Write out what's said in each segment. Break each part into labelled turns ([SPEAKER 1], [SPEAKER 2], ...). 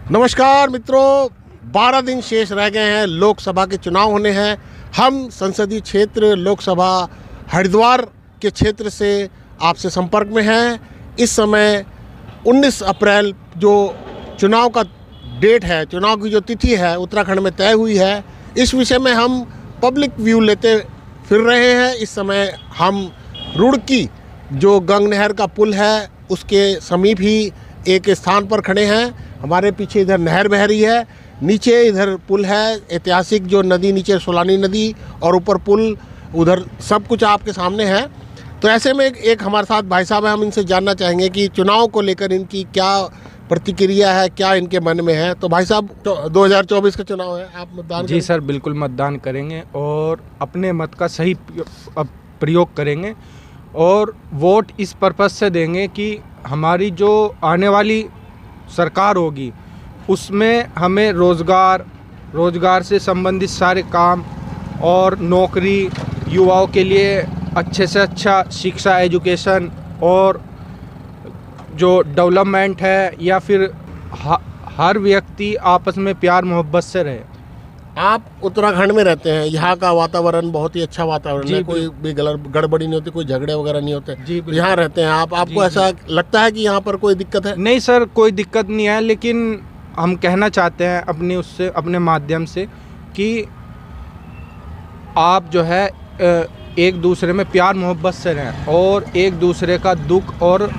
[SPEAKER 1] नमस्कार मित्रों, 12 दिन शेष रह गए हैं, लोकसभा के चुनाव होने हैं। हम संसदीय क्षेत्र लोकसभा हरिद्वार के क्षेत्र से आपसे संपर्क में हैं। इस समय 19 अप्रैल जो चुनाव का डेट है, चुनाव की जो तिथि है उत्तराखंड में तय हुई है। इस विषय में हम पब्लिक व्यू लेते फिर रहे हैं। इस समय हम रुड़की जो गंग नहर का पुल है उसके समीप ही एक स्थान पर खड़े हैं। हमारे पीछे इधर नहर बह रही है, नीचे इधर पुल है, ऐतिहासिक जो नदी नीचे सोलानी नदी और ऊपर पुल, उधर सब कुछ आपके सामने है। तो ऐसे में एक हमारे साथ भाई साहब हैं, हम इनसे जानना चाहेंगे कि चुनाव को लेकर इनकी क्या प्रतिक्रिया है, क्या इनके मन में है। तो भाई साहब, 2024 का चुनाव है, आप मतदान
[SPEAKER 2] जी सर, बिल्कुल मतदान करेंगे और अपने मत का सही प्रयोग करेंगे और वोट इस पर्पज़ से देंगे कि हमारी जो आने वाली सरकार होगी उसमें हमें रोज़गार से संबंधित सारे काम और नौकरी, युवाओं के लिए अच्छे से अच्छा शिक्षा, एजुकेशन और जो डेवलपमेंट है, या फिर हर व्यक्ति आपस में प्यार मोहब्बत से रहे।
[SPEAKER 1] आप उत्तराखंड में रहते हैं, यहाँ का वातावरण बहुत ही अच्छा वातावरण है, कोई भी गड़बड़ी नहीं होती, कोई झगड़े वगैरह नहीं होते। यहाँ रहते हैं आपको ऐसा लगता है कि यहाँ पर कोई दिक्कत है? नहीं
[SPEAKER 2] सर, कोई दिक्कत नहीं है, लेकिन हम कहना चाहते हैं अपने माध्यम से कि आप जो है एक दूसरे में प्यार मोहब्बत से रहें और एक दूसरे का दुख और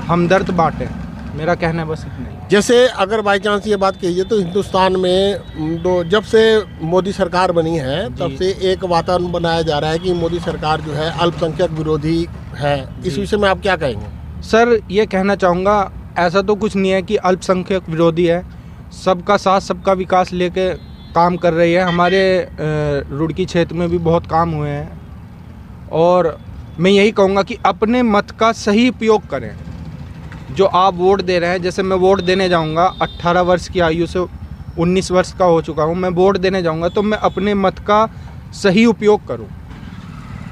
[SPEAKER 2] हमदर्द बांटें। मेरा कहना है बस इतना ही।
[SPEAKER 1] जैसे अगर बाई चांस ये बात कहिए तो हिंदुस्तान में जब से मोदी सरकार बनी है तब से एक वातावरण बनाया जा रहा है कि मोदी सरकार जो है अल्पसंख्यक विरोधी है। इस विषय में आप क्या कहेंगे?
[SPEAKER 2] सर, ये कहना चाहूँगा, ऐसा तो कुछ नहीं है कि अल्पसंख्यक विरोधी है। सबका साथ, सबका विकास लेके काम कर रही है। हमारे रुड़की क्षेत्र में भी बहुत काम हुए हैं और मैं यही कहूँगा कि अपने मत का सही उपयोग करें। जो आप वोट दे रहे हैं, जैसे मैं वोट देने जाऊंगा, 18 वर्ष की आयु से 19 वर्ष का हो चुका हूं, मैं वोट देने जाऊंगा तो मैं अपने मत का सही उपयोग करूं।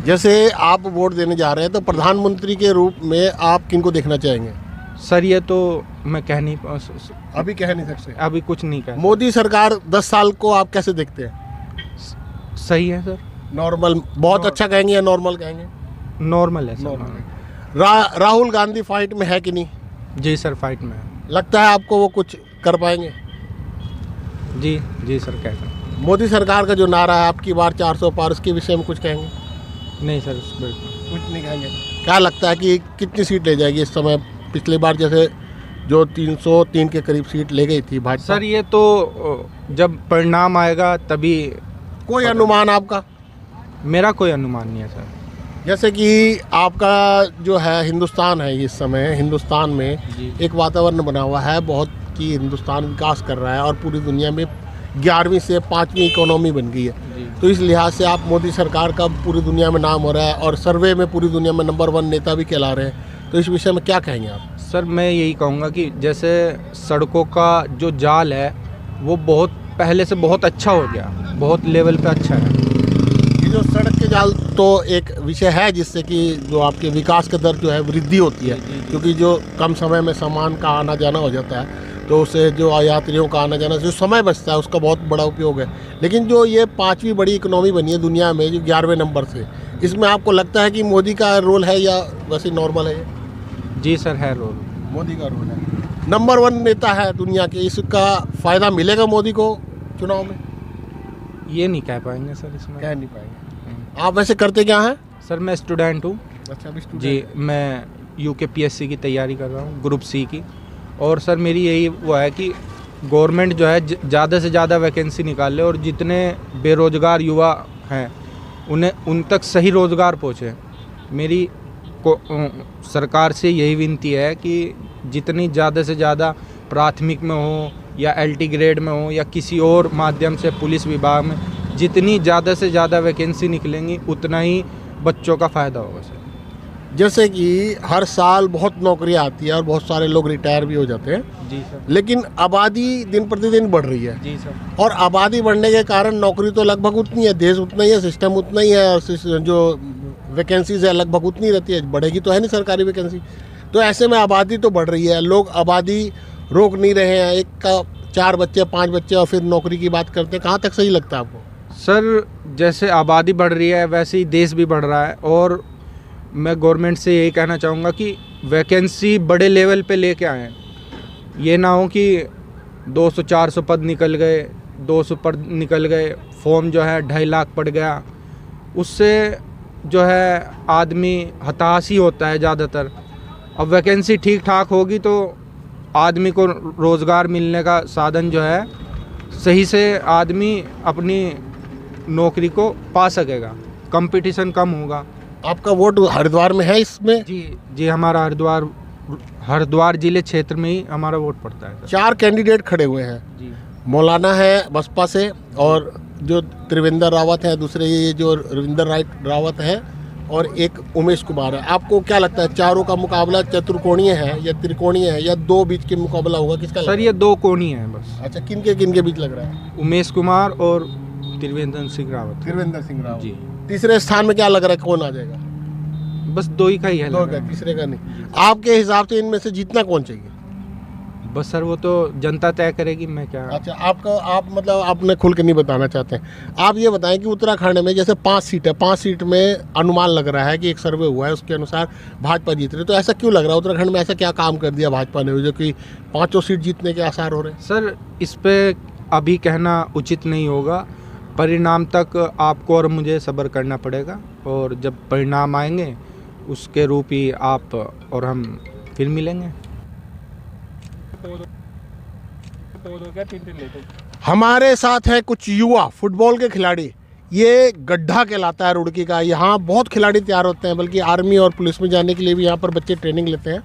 [SPEAKER 1] जैसे आप वोट देने जा रहे हैं तो प्रधानमंत्री के रूप में आप किनको देखना चाहेंगे?
[SPEAKER 2] सर, ये तो मैं
[SPEAKER 1] अभी कह नहीं सकते,
[SPEAKER 2] अभी कुछ नहीं कह।
[SPEAKER 1] मोदी सरकार 10 साल को आप कैसे देखते हैं?
[SPEAKER 2] सही है सर।
[SPEAKER 1] नॉर्मल, बहुत अच्छा कहेंगे या नॉर्मल कहेंगे?
[SPEAKER 2] नॉर्मल है सर।
[SPEAKER 1] राहुल गांधी फाइट में है कि नहीं?
[SPEAKER 2] जी सर, फाइट में है।
[SPEAKER 1] लगता है आपको वो कुछ कर पाएंगे?
[SPEAKER 2] जी सर, कहते।
[SPEAKER 1] मोदी सरकार का जो नारा है आपकी बार 400 पार, उसके विषय में कुछ कहेंगे?
[SPEAKER 2] नहीं सर,
[SPEAKER 1] कुछ नहीं कहेंगे। क्या लगता है कि कितनी सीट ले जाएगी इस समय? पिछली बार जैसे जो 303 के करीब सीट ले गई थी भाजपा।
[SPEAKER 2] सर, ये तो जब परिणाम आएगा तभी।
[SPEAKER 1] कोई अनुमान आपका?
[SPEAKER 2] मेरा कोई अनुमान नहीं है सर।
[SPEAKER 1] जैसे कि आपका जो है हिंदुस्तान है, इस समय हिंदुस्तान में एक वातावरण बना हुआ है बहुत कि हिंदुस्तान विकास कर रहा है और पूरी दुनिया में 11वीं से 5वीं इकोनॉमी बन गई है। तो इस लिहाज से आप मोदी सरकार का पूरी दुनिया में नाम हो रहा है और सर्वे में पूरी दुनिया में नंबर 1 नेता भी कहला रहे हैं। तो इस विषय में क्या कहेंगे आप?
[SPEAKER 2] सर, मैं यही कहूँगा कि जैसे सड़कों का जो जाल है वो बहुत पहले से बहुत अच्छा हो गया, बहुत लेवल पे अच्छा है।
[SPEAKER 1] ये जो सड़क के जाल तो एक विषय है जिससे कि जो आपके विकास का दर जो है वृद्धि होती है, क्योंकि जो कम समय में सामान का आना जाना हो जाता है तो उससे जो यात्रियों का आना जाना जो समय बचता है उसका बहुत बड़ा उपयोग है। लेकिन जो ये 5वीं बड़ी इकोनॉमी बनी है दुनिया में, जो 11वें नंबर से, इसमें आपको लगता है कि मोदी का रोल है या वैसे नॉर्मल है?
[SPEAKER 2] जी सर, है रोल,
[SPEAKER 1] मोदी का रोल है। नंबर 1 नेता है दुनिया के, इसका फ़ायदा मिलेगा मोदी को चुनाव में?
[SPEAKER 2] ये नहीं कह पाएंगे सर, इसमें
[SPEAKER 1] कह नहीं पाएंगे। आप वैसे करते क्या हैं?
[SPEAKER 2] सर, मैं स्टूडेंट हूँ।
[SPEAKER 1] अच्छा, अभी स्टूडेंट?
[SPEAKER 2] जी, मैं UKPSC की तैयारी कर रहा हूँ, ग्रुप C की। और सर, मेरी यही वो है कि गवर्नमेंट जो है ज़्यादा से ज़्यादा वैकेंसी निकाले और जितने बेरोज़गार युवा हैं उन तक सही रोज़गार पहुँचे। मेरी सरकार से यही विनती है कि जितनी ज़्यादा से ज़्यादा प्राथमिक में हो या LT ग्रेड में हो या किसी और माध्यम से पुलिस विभाग में जितनी ज़्यादा से ज़्यादा वैकेंसी निकलेंगी उतना ही बच्चों का फ़ायदा होगा सर।
[SPEAKER 1] जैसे कि हर साल बहुत नौकरियां आती है और बहुत सारे लोग रिटायर भी हो जाते हैं।
[SPEAKER 2] जी सर।
[SPEAKER 1] लेकिन आबादी दिन प्रतिदिन बढ़ रही है।
[SPEAKER 2] जी सर।
[SPEAKER 1] और आबादी बढ़ने के कारण नौकरी तो लगभग उतनी है, देश उतना ही है, सिस्टम उतना ही है, और जो वैकेंसीज है लगभग उतनी रहती है, बढ़ेगी तो है नहीं सरकारी वैकेंसी। तो ऐसे में आबादी तो बढ़ रही है, लोग आबादी रोक नहीं रहे हैं। एक का 4 बच्चे 5 बच्चे और फिर नौकरी की बात करते हैं, कहाँ तक सही लगता है आपको?
[SPEAKER 2] सर जैसे आबादी बढ़ रही है वैसे ही देश भी बढ़ रहा है, और मैं गवर्नमेंट से यही कहना चाहूँगा कि वैकेंसी बड़े लेवल पे लेके आएँ। ये ना हो कि 200-400 पद निकल गए, 200 पद निकल गए, फॉर्म जो है 2.5 लाख पड़ गया, उससे जो है आदमी हताश ही होता है ज़्यादातर। अब वैकेंसी ठीक ठाक होगी तो आदमी को रोज़गार मिलने का साधन जो है सही से आदमी अपनी नौकरी को पा सकेगा, कंपटीशन कम होगा।
[SPEAKER 1] आपका वोट हरिद्वार में है इसमें?
[SPEAKER 2] जी हमारा हरिद्वार जिले क्षेत्र में ही हमारा वोट पड़ता है।
[SPEAKER 1] 4 कैंडिडेट खड़े हुए हैं
[SPEAKER 2] जी।
[SPEAKER 1] मौलाना है बसपा से, और जो त्रिवेंद्र रावत है दूसरे, ये जो रविंदर रावत है, और एक उमेश कुमार है। आपको क्या लगता है चारों का मुकाबला चतुर्कोणीय है या त्रिकोणीय है या 2 बीच के मुकाबला होगा, किसका?
[SPEAKER 2] सर ये 2 कोणी है बस।
[SPEAKER 1] अच्छा, किन के बीच लग रहा है?
[SPEAKER 2] उमेश कुमार और त्रिवेंद्र सिंह रावत।
[SPEAKER 1] त्रिवेंद्र सिंह रावत
[SPEAKER 2] जी।
[SPEAKER 1] तीसरे स्थान में क्या लग रहा है कौन आ जाएगा?
[SPEAKER 2] बस 2 ही का ही है।
[SPEAKER 1] 2 का, तीसरे का नहीं। आपके हिसाब से इनमें से जीतना कौन चाहिए?
[SPEAKER 2] बस सर वो तो जनता तय करेगी, मैं क्या।
[SPEAKER 1] अच्छा, आप मतलब आपने खुल के नहीं बताना चाहते हैं। आप ये बताएं कि उत्तराखंड में जैसे 5 सीट है, 5 सीट में अनुमान लग रहा है कि एक सर्वे हुआ है उसके अनुसार भाजपा जीत रही है, तो ऐसा क्यों लग रहा है उत्तराखंड में ऐसा क्या काम कर दिया भाजपा ने जो कि 5 सीट जीतने के आसार हो रहे हैं?
[SPEAKER 2] सर इस पे अभी कहना उचित नहीं होगा, परिणाम तक आपको और मुझे सब्र करना पड़ेगा, और जब परिणाम आएंगे उसके रूप ही आप और हम फिर मिलेंगे।
[SPEAKER 1] हमारे साथ है कुछ युवा फुटबॉल के खिलाड़ी। ये गड्ढा कहलाता है रुड़की का, यहाँ बहुत खिलाड़ी तैयार होते हैं, बल्कि आर्मी और पुलिस में जाने के लिए भी यहाँ पर बच्चे ट्रेनिंग लेते हैं।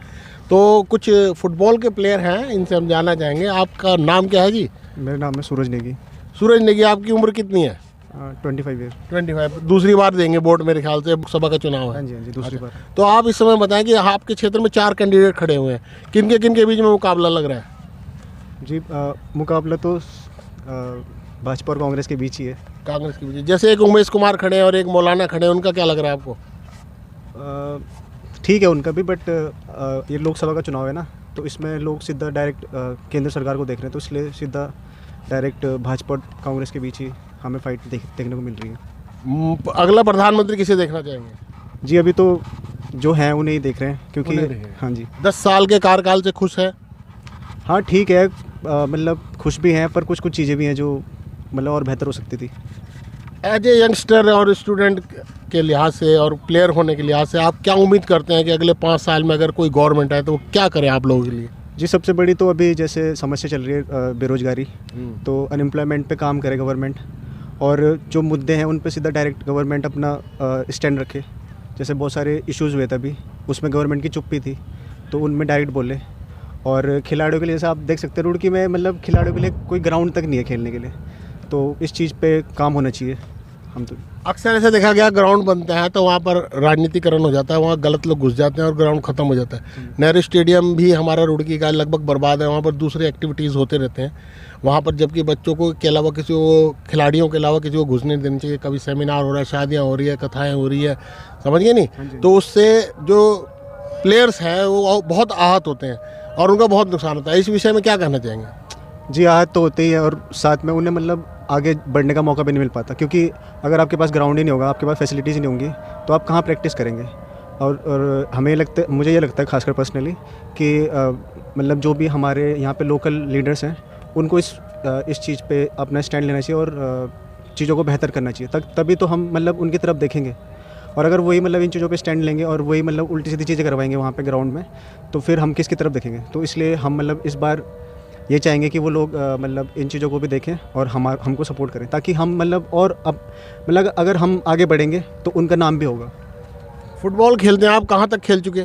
[SPEAKER 1] तो कुछ फुटबॉल के प्लेयर हैं, इनसे हम जानना चाहेंगे। आपका नाम क्या है जी?
[SPEAKER 3] मेरा नाम है सूरज नेगी।
[SPEAKER 1] सूरज नेगी, आपकी उम्र कितनी है?
[SPEAKER 3] 25 ईयर।
[SPEAKER 1] 25। दूसरी बार देंगे वोट मेरे ख्याल से, सभा का चुनाव है।
[SPEAKER 3] हाँ जी दूसरी बार।
[SPEAKER 1] तो आप इस समय बताएं कि आपके क्षेत्र में 4 कैंडिडेट खड़े हुए हैं, किन के बीच में मुकाबला लग रहा है?
[SPEAKER 3] जी मुकाबला तो भाजपा और कांग्रेस के बीच ही है।
[SPEAKER 1] कांग्रेस के बीच, जैसे एक उमेश कुमार खड़े हैं और एक मौलाना खड़े हैं, उनका क्या लग रहा है आपको?
[SPEAKER 3] ठीक है उनका भी, बट ये लोकसभा का चुनाव है ना, तो इसमें लोग सीधा डायरेक्ट केंद्र सरकार को देख रहे हैं, तो इसलिए सीधा डायरेक्ट भाजपा और कांग्रेस के बीच ही हमें फाइट देखने को मिल रही है।
[SPEAKER 1] अगला प्रधानमंत्री किसे देखना चाहेंगे?
[SPEAKER 3] जी अभी तो जो हैं उन्हें ही देख रहे हैं, क्योंकि हाँ जी
[SPEAKER 1] 10 साल के कार्यकाल से खुश है?
[SPEAKER 3] हाँ ठीक है, मतलब खुश भी हैं, पर कुछ चीज़ें भी हैं जो मतलब और बेहतर हो सकती थी।
[SPEAKER 1] एज ए यंगस्टर और स्टूडेंट के लिहाज से और प्लेयर होने के लिहाज से आप क्या उम्मीद करते हैं कि अगले 5 साल में अगर कोई गवर्नमेंट आए तो वो क्या करे आप लोगों के लिए?
[SPEAKER 3] जी सबसे बड़ी तो अभी जैसे समस्या चल रही है बेरोज़गारी, तो अनएम्प्लॉयमेंट पे काम करे गवर्नमेंट, और जो मुद्दे हैं उन पे सीधा डायरेक्ट गवर्नमेंट अपना स्टैंड रखे। जैसे बहुत सारे इश्यूज़ हुए थे अभी, उसमें गवर्नमेंट की चुप्पी थी, तो उनमें डायरेक्ट बोले। और खिलाड़ियों के लिए जैसे आप देख सकते हैं रुड़की में मतलब खिलाड़ियों के लिए कोई ग्राउंड तक नहीं है खेलने के लिए, तो इस चीज़ पे काम होना चाहिए। हम तो
[SPEAKER 1] अक्सर ऐसे देखा गया ग्राउंड बनता है तो वहाँ पर राजनीतिकरण हो जाता है, वहाँ गलत लोग घुस जाते हैं और ग्राउंड ख़त्म हो जाता है। नेहरू स्टेडियम भी हमारा रुड़की का लगभग बर्बाद है, वहाँ पर दूसरे एक्टिविटीज़ होते रहते हैं वहाँ पर, जबकि बच्चों को के अलावा किसी को, खिलाड़ियों के अलावा किसी को घुसने देना चाहिए। कभी सेमिनार हो रहा है, शादियाँ हो रही है, कथाएँ हो रही है, समझ गए नहीं? तो उससे जो प्लेयर्स हैं वो बहुत आहत होते हैं और उनका बहुत नुकसान होता है। इस विषय में क्या कहना चाहेंगे?
[SPEAKER 3] जी आहत तो होते ही है, और साथ में उन्हें मतलब आगे बढ़ने का मौका भी नहीं मिल पाता, क्योंकि अगर आपके पास ग्राउंड ही नहीं होगा, आपके पास फैसिलिटीज़ ही नहीं होंगी, तो आप कहाँ प्रैक्टिस करेंगे। और मुझे ये लगता है खासकर पर्सनली कि मतलब जो भी हमारे यहाँ पे लोकल लीडर्स हैं उनको इस चीज़ पे अपना स्टैंड लेना चाहिए और चीज़ों को बेहतर करना चाहिए, तभी तो हम मतलब उनकी तरफ देखेंगे। और अगर वही मतलब इन चीज़ों पे स्टैंड लेंगे और वही मतलब उल्टी सीधी चीज़ें करवाएंगे वहाँ पे ग्राउंड में, तो फिर हम किसकी तरफ देखेंगे। तो इसलिए हम मतलब इस बार ये चाहेंगे कि वो लोग मतलब इन चीज़ों को भी देखें और हमको सपोर्ट करें, ताकि हम मतलब और अब मतलब अगर हम आगे बढ़ेंगे तो उनका नाम भी होगा।
[SPEAKER 1] फुटबॉल खेलते हैं आप, कहाँ तक खेल चुके?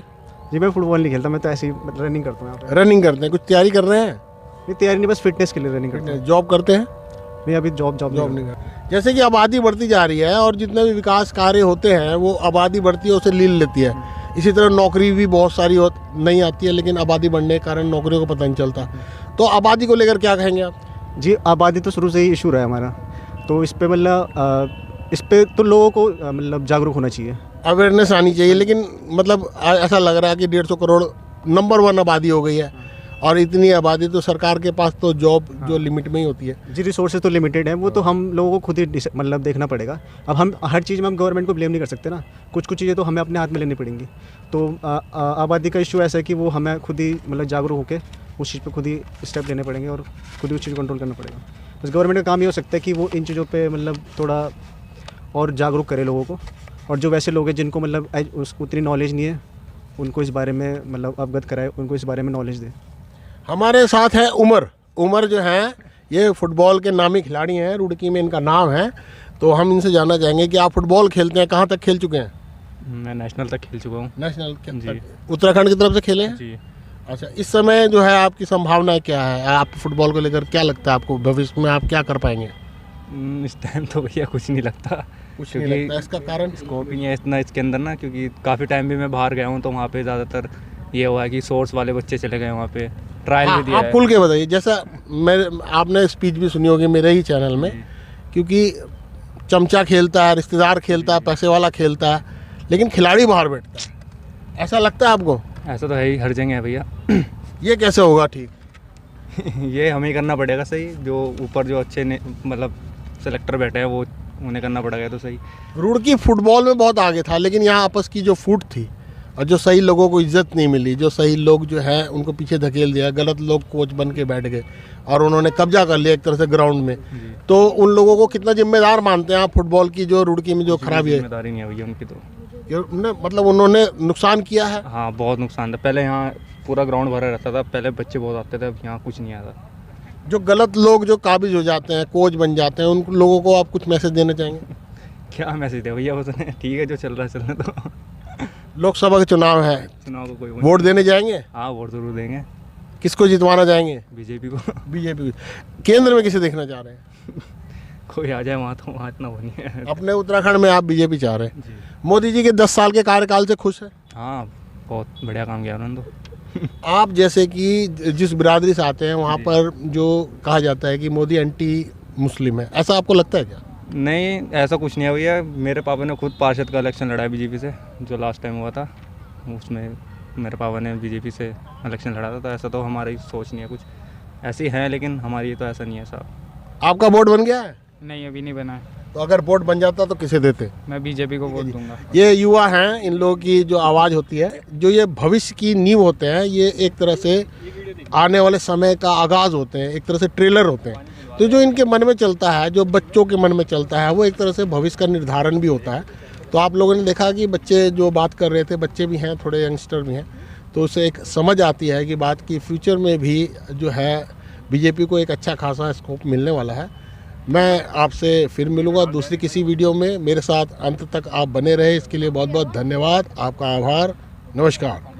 [SPEAKER 3] जी मैं फुटबॉल नहीं खेलता, मैं तो ऐसे ही रनिंग करता हूँ।
[SPEAKER 1] रनिंग करते हैं, कुछ तैयारी कर रहे हैं?
[SPEAKER 3] नहीं तैयारी नहीं, बस फिटनेस के लिए रनिंग करते हैं।
[SPEAKER 1] जॉब करते हैं?
[SPEAKER 3] नहीं अभी जॉब
[SPEAKER 1] नहीं करते। जैसे कि आबादी बढ़ती जा रही है और जितने भी विकास कार्य होते हैं वो आबादी बढ़ती है उसे लील लेती है। इसी तरह नौकरी भी बहुत सारी नहीं आती है, लेकिन आबादी बढ़ने के कारण नौकरियों को पता नहीं चलता। तो आबादी को लेकर क्या कहेंगे आप? जी
[SPEAKER 3] आबादी तो शुरू से ही इशू रहा है हमारा, तो इस पर मतलब इस पर तो लोगों को मतलब जागरूक होना चाहिए,
[SPEAKER 1] अवेयरनेस आनी चाहिए। लेकिन मतलब ऐसा लग रहा है कि 150 करोड़ नंबर 1 आबादी हो गई है और इतनी आबादी, तो सरकार के पास तो जॉब जो लिमिट में ही होती है।
[SPEAKER 3] जी, रिसोर्सेज तो लिमिटेड है, वो तो हम लोगों को खुद ही मतलब देखना पड़ेगा। अब हम हर चीज़ में हम गवर्नमेंट को ब्लेम नहीं कर सकते ना, कुछ कुछ चीज़ें तो हमें अपने हाथ में लेनी पड़ेंगी। तो आबादी का इशू ऐसा है कि वो हमें खुद ही मतलब जागरूक होकर उस चीज़ पे खुद ही स्टेप लेने पड़ेंगे और खुद ही उस चीज़ को कंट्रोल करना पड़ेगा। बस गवर्नमेंट का काम ये हो सकता है कि वो इन चीज़ों पे मतलब थोड़ा और जागरूक करे लोगों को, और जो वैसे लोग हैं जिनको मतलब उतनी नॉलेज नहीं है उनको इस बारे में मतलब अवगत कराए, उनको इस बारे में नॉलेज दे।
[SPEAKER 1] हमारे साथ है उमर जो हैं ये फुटबॉल के नामी खिलाड़ी हैं, रुड़की में इनका नाम है। तो हम इनसे जानना चाहेंगे कि आप फुटबॉल खेलते हैं, कहाँ तक खेल चुके हैं?
[SPEAKER 4] मैं नेशनल तक खेल चुका हूँ।
[SPEAKER 1] नेशनल
[SPEAKER 4] जी।
[SPEAKER 1] उत्तराखंड की तरफ से खेले हैं?
[SPEAKER 4] जी।
[SPEAKER 1] अच्छा, इस समय जो है आपकी संभावनाएं क्या है? आप फुटबॉल को लेकर क्या लगता है आपको, भविष्य में आप क्या कर पाएंगे?
[SPEAKER 4] इस टाइम तो भैया कुछ नहीं लगता,
[SPEAKER 1] कुछ नहीं लगता। इसका कारण?
[SPEAKER 4] स्कोप ही नहीं है इतना इसके अंदर ना, क्योंकि काफ़ी टाइम भी मैं बाहर गया हूँ तो वहाँ पे ज़्यादातर ये हुआ है कि सोर्स वाले बच्चे चले गए वहाँ पे, ट्रायल भी दिया
[SPEAKER 1] आप
[SPEAKER 4] है।
[SPEAKER 1] खुल के बताइए, जैसा मैं आपने स्पीच भी सुनी होगी मेरे ही चैनल में, क्योंकि चमचा खेलता है, रिश्तेदार खेलता है, पैसे वाला खेलता है, लेकिन खिलाड़ी बाहर बैठता है, ऐसा लगता है आपको?
[SPEAKER 4] ऐसा तो है ही, हर जगह है भैया।
[SPEAKER 1] ये कैसे होगा ठीक?
[SPEAKER 4] ये हमें ही करना पड़ेगा सही, जो ऊपर जो अच्छे मतलब सेलेक्टर बैठे हैं वो उन्हें करना पड़ेगा तो सही।
[SPEAKER 1] रुड़की फुटबॉल में बहुत आगे था, लेकिन यहाँ आपस की जो फूट थी और जो सही लोगों को इज्जत नहीं मिली, जो सही लोग जो है उनको पीछे धकेल दिया, गलत लोग कोच बन के बैठ गए और उन्होंने कब्जा कर लिया एक तरह से ग्राउंड में, तो उन लोगों को कितना जिम्मेदार मानते हैं आप फुटबॉल की जो रुड़की में जो खराबी है?
[SPEAKER 4] जिम्मेदारी नहीं है भैया उनकी, तो
[SPEAKER 1] मतलब उन्होंने नुकसान किया है।
[SPEAKER 4] हाँ बहुत नुकसान था। पहले यहाँ पूरा ग्राउंड भरा रहता था, पहले बच्चे बहुत आते थे, अब यहाँ कुछ नहीं आता।
[SPEAKER 1] जो गलत लोग जो काबिज हो जाते हैं, कोच बन जाते हैं, उन लोगों को आप कुछ मैसेज देना चाहेंगे?
[SPEAKER 4] क्या मैसेज दे भैया, उसने ठीक है जो चल रहा है चलने दो।
[SPEAKER 1] लोकसभा के चुनाव है,
[SPEAKER 4] चुनाव को कोई
[SPEAKER 1] वोट देने जाएंगे?
[SPEAKER 4] हाँ वोट जरूर देंगे।
[SPEAKER 1] किसको जितवाना चाहेंगे?
[SPEAKER 4] बीजेपी को।
[SPEAKER 1] बीजेपी। केंद्र में किसे देखना चाह रहे हैं?
[SPEAKER 4] कोई आ जाए वहाँ, तो वहाँ इतना वो नहीं है।
[SPEAKER 1] अपने उत्तराखंड में आप बीजेपी चाह रहे हैं।
[SPEAKER 4] जी।
[SPEAKER 1] मोदी जी के 10 साल के कार्यकाल से खुश है?
[SPEAKER 4] हाँ बहुत बढ़िया काम किया उन्होंने तो।
[SPEAKER 1] आप जैसे कि जिस बिरादरी से आते हैं वहाँ पर जो कहा जाता है कि मोदी एंटी मुस्लिम है, ऐसा आपको लगता है क्या?
[SPEAKER 4] नहीं ऐसा कुछ नहीं है भैया, मेरे पापा ने खुद पार्षद का इलेक्शन लड़ा है बीजेपी से, जो लास्ट टाइम हुआ था उसमें मेरे पापा ने बीजेपी से इलेक्शन लड़ा था, तो ऐसा तो हमारी सोच नहीं है कुछ, ऐसी है लेकिन हमारी तो ऐसा नहीं है साहब।
[SPEAKER 1] आपका वोट बन गया है?
[SPEAKER 5] नहीं अभी नहीं बना है।
[SPEAKER 1] तो अगर वोट बन जाता तो किसे देते?
[SPEAKER 5] मैं बीजेपी को वोट दूंगा।
[SPEAKER 1] ये युवा हैं, इन लोगों की जो आवाज़ होती है, जो ये भविष्य की नींव होते हैं, ये एक तरह से आने वाले समय का आगाज़ होते हैं, एक तरह से ट्रेलर होते हैं। तो जो इनके मन में चलता है, जो बच्चों के मन में चलता है, वो एक तरह से भविष्य का निर्धारण भी होता है। तो आप लोगों ने देखा कि बच्चे जो बात कर रहे थे, बच्चे भी हैं, थोड़े यंगस्टर भी हैं, तो उससे एक समझ आती है कि बात की फ्यूचर में भी जो है बीजेपी को एक अच्छा खासा स्कोप मिलने वाला है। मैं आपसे फिर मिलूंगा दूसरी किसी वीडियो में। मेरे साथ अंत तक आप बने रहे, इसके लिए बहुत बहुत धन्यवाद, आपका आभार, नमस्कार।